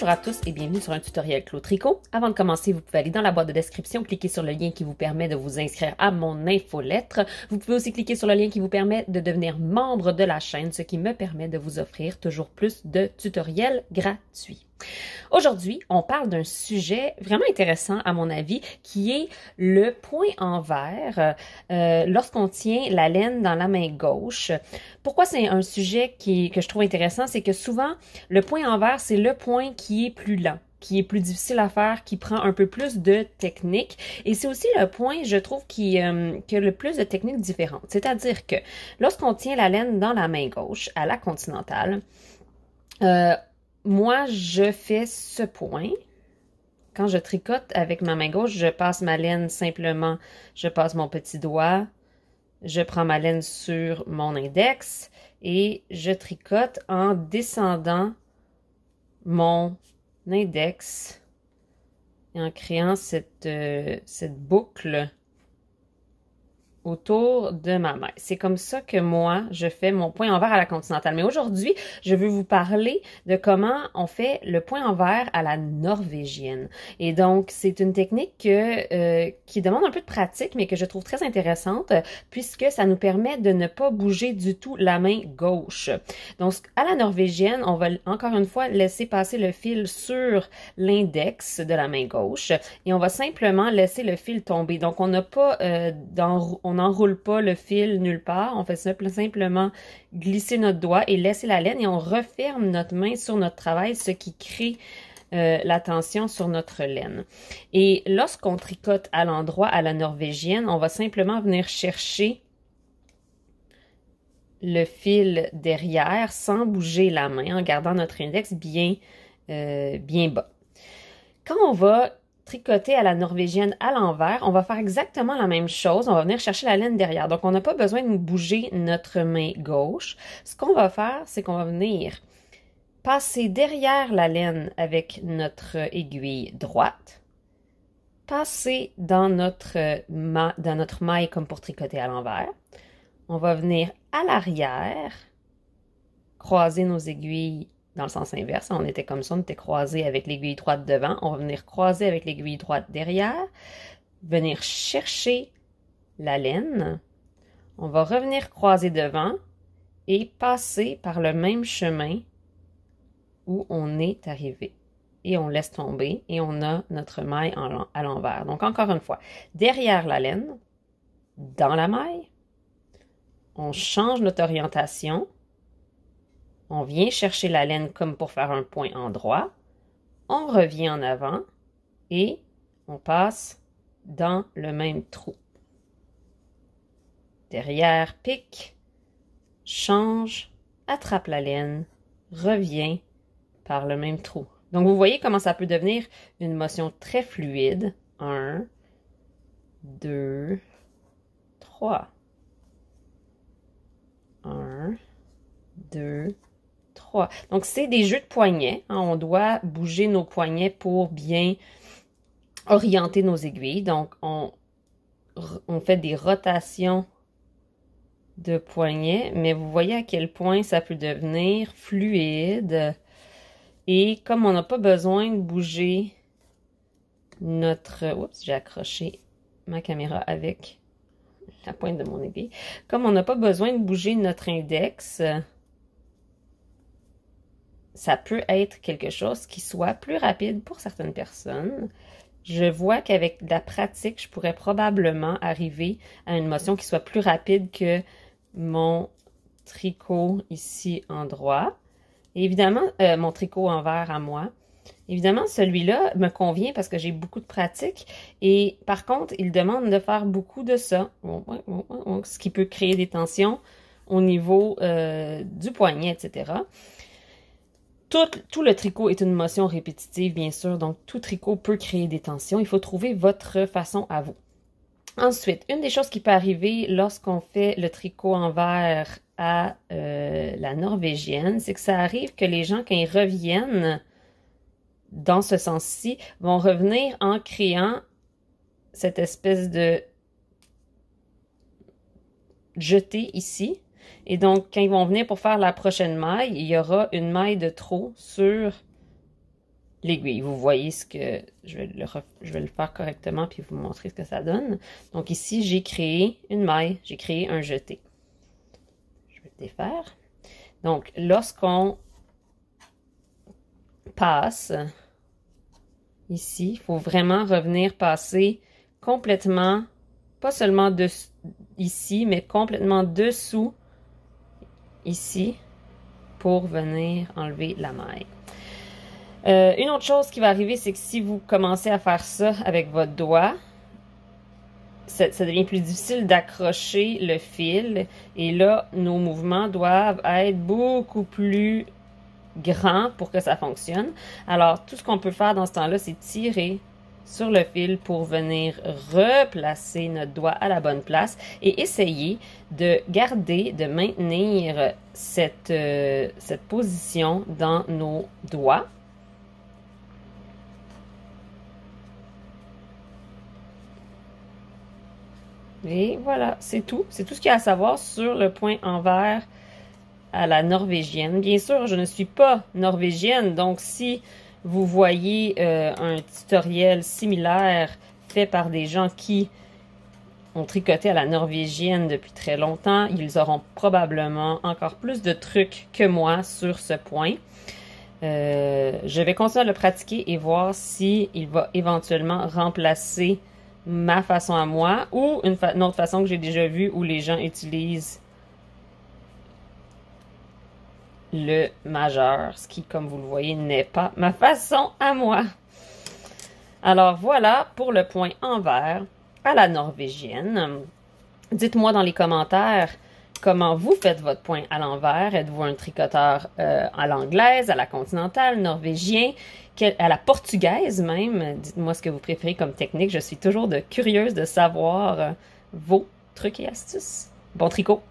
Bonjour à tous et bienvenue sur un tutoriel Clos Tricot. Avant de commencer, vous pouvez aller dans la boîte de description, cliquer sur le lien qui vous permet de vous inscrire à mon infolettre. Vous pouvez aussi cliquer sur le lien qui vous permet de devenir membre de la chaîne, ce qui me permet de vous offrir toujours plus de tutoriels gratuits. Aujourd'hui, on parle d'un sujet vraiment intéressant à mon avis, qui est le point envers lorsqu'on tient la laine dans la main gauche. Pourquoi c'est un sujet que je trouve intéressant? C'est que souvent, le point envers, c'est le point qui est plus lent, qui est plus difficile à faire, qui prend un peu plus de technique. Et c'est aussi le point, je trouve, qui a le plus de techniques différentes. C'est-à-dire que lorsqu'on tient la laine dans la main gauche, à la continentale, moi, je fais ce point. Quand je tricote avec ma main gauche, je passe ma laine simplement, je passe mon petit doigt, je prends ma laine sur mon index et je tricote en descendant mon index et en créant cette boucle autour de ma main. C'est comme ça que moi, je fais mon point envers à la continentale. Mais aujourd'hui, je veux vous parler de comment on fait le point envers à la norvégienne. Et donc, c'est une technique qui demande un peu de pratique, mais que je trouve très intéressante, puisque ça nous permet de ne pas bouger du tout la main gauche. Donc, à la norvégienne, on va encore une fois laisser passer le fil sur l'index de la main gauche et on va simplement laisser le fil tomber. Donc, on n'a pas on n'enroule pas le fil nulle part, on fait simplement glisser notre doigt et laisser la laine et on referme notre main sur notre travail, ce qui crée la tension sur notre laine. Et lorsqu'on tricote à l'endroit à la norvégienne, on va simplement venir chercher le fil derrière sans bouger la main, en gardant notre index bien bas. Quand on va tricoter à la norvégienne à l'envers, on va faire exactement la même chose. On va venir chercher la laine derrière. Donc, on n'a pas besoin de bouger notre main gauche. Ce qu'on va faire, c'est qu'on va venir passer derrière la laine avec notre aiguille droite, passer dans notre maille comme pour tricoter à l'envers. On va venir à l'arrière, croiser nos aiguilles dans le sens inverse. On était comme ça, on était croisé avec l'aiguille droite devant. On va venir croiser avec l'aiguille droite derrière, venir chercher la laine. On va revenir croiser devant et passer par le même chemin où on est arrivé. Et on laisse tomber et on a notre maille à l'envers. Donc, encore une fois, derrière la laine, dans la maille, on change notre orientation. On vient chercher la laine comme pour faire un point en droit. On revient en avant et on passe dans le même trou. Derrière, pique, change, attrape la laine, revient par le même trou. Donc, vous voyez comment ça peut devenir une motion très fluide. 1, 2, 3. 1, 2, 3. Donc, c'est des jeux de poignets. Hein. On doit bouger nos poignets pour bien orienter nos aiguilles. Donc, on fait des rotations de poignets, mais vous voyez à quel point ça peut devenir fluide. Et comme on n'a pas besoin de bouger notre... Oups, j'ai accroché ma caméra avec la pointe de mon aiguille. Comme on n'a pas besoin de bouger notre index, ça peut être quelque chose qui soit plus rapide pour certaines personnes. Je vois qu'avec de la pratique, je pourrais probablement arriver à une motion qui soit plus rapide que mon tricot ici en droit. Et évidemment, mon tricot envers à moi. Évidemment, celui-là me convient parce que j'ai beaucoup de pratique. Et par contre, il demande de faire beaucoup de ça, ce qui peut créer des tensions au niveau du poignet, etc. Tout le tricot est une motion répétitive, bien sûr, donc tout tricot peut créer des tensions. Il faut trouver votre façon à vous. Ensuite, une des choses qui peut arriver lorsqu'on fait le tricot envers à la norvégienne, c'est que ça arrive que les gens, quand ils reviennent dans ce sens-ci, vont revenir en créant cette espèce de jeté ici. Et donc, quand ils vont venir pour faire la prochaine maille, il y aura une maille de trop sur l'aiguille. Vous voyez ce que... Je vais le faire correctement puis vous montrer ce que ça donne. Donc ici, j'ai créé une maille, j'ai créé un jeté. Je vais le défaire. Donc, lorsqu'on passe ici, il faut vraiment revenir passer complètement, pas seulement ici, mais complètement dessous ici pour venir enlever la maille. Une autre chose qui va arriver, c'est que si vous commencez à faire ça avec votre doigt, ça devient plus difficile d'accrocher le fil. Et là, nos mouvements doivent être beaucoup plus grands pour que ça fonctionne. Alors, tout ce qu'on peut faire dans ce temps-là, c'est tirer sur le fil pour venir replacer notre doigt à la bonne place et essayer de garder, de maintenir cette position dans nos doigts. Et voilà, c'est tout. C'est tout ce qu'il y a à savoir sur le point envers à la norvégienne. Bien sûr, je ne suis pas norvégienne, donc si vous voyez un tutoriel similaire fait par des gens qui ont tricoté à la norvégienne depuis très longtemps, ils auront probablement encore plus de trucs que moi sur ce point. Je vais continuer à le pratiquer et voir si il va éventuellement remplacer ma façon à moi ou une autre façon que j'ai déjà vue où les gens utilisent le majeur, ce qui, comme vous le voyez, n'est pas ma façon à moi. Alors voilà pour le point envers à la norvégienne. Dites-moi dans les commentaires comment vous faites votre point à l'envers. Êtes-vous un tricoteur à l'anglaise, à la continentale, norvégien, à la portugaise même? Dites-moi ce que vous préférez comme technique. Je suis toujours curieuse de savoir vos trucs et astuces. Bon tricot!